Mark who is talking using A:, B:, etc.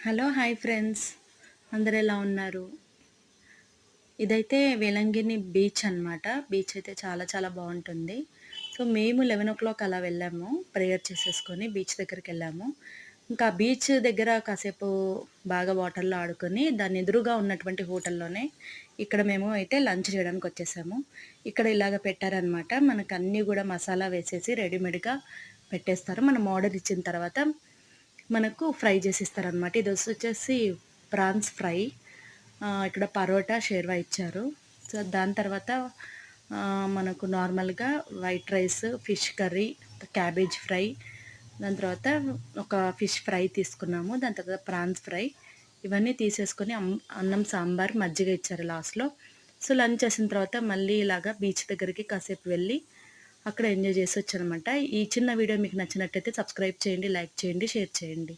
A: Hello hi friends, అందరు ఎలా ఉన్నారు? ఇదైతే వేలంగిని బీచ్ అన్నమాట. బీచ్ అయితే చాలా చాలా బాగుంటుంది. సో మేము 11 అలా వెళ్ళాము. ప్రేయర్ చేసేసుకొని బీచ్ దగ్గరికెళ్ళాము. ఇంకా బీచ్ దగ్గర కాసేపు బాగా వాటర్‌లో ఆడుకొని దాని ఎదురుగా ఉన్నటువంటి హోటల్‌లోనే ఇక్కడ మేము అయితే లంచ్ చేయడానికి వచ్చేసాము. ఇక్కడ ఇలాగ పెట్టారనమాట. మనకన్నీ గూడా మసాలా వేసేసి రెడీమేడ్‌గా పెట్టేస్తారు. మనం ఆర్డర్ ఇచ్చిన తర్వాత మనకు ఫ్రై చేసి ఇస్తారనమాట. ఇది వచ్చేసి ప్రాన్స్ ఫ్రై. ఇక్కడ పరోటా, షేర్వా ఇచ్చారు. సో దాని తర్వాత మనకు నార్మల్‌గా white rice, fish curry, cabbage fry, దాని తర్వాత ఒక ఫిష్ ఫ్రై తీసుకున్నాము. దాని తర్వాత ప్రాన్స్ ఫ్రై ఇవన్నీ తీసేసుకొని అన్నం, సాంబార్, మజ్జిగ ఇచ్చారు లాస్ట్‌లో. సో లంచ్ చేసిన తర్వాత మళ్ళీ ఇలాగా బీచ్ దగ్గరికి కాసేపు వెళ్ళి అక్కడ ఎంజాయ్ చేసొచ్చానమాట. ఈ చిన్న వీడియో మీకు నచ్చినట్టయితే సబ్స్క్రైబ్ చేయండి, లైక్ చేయండి, షేర్ చేయండి.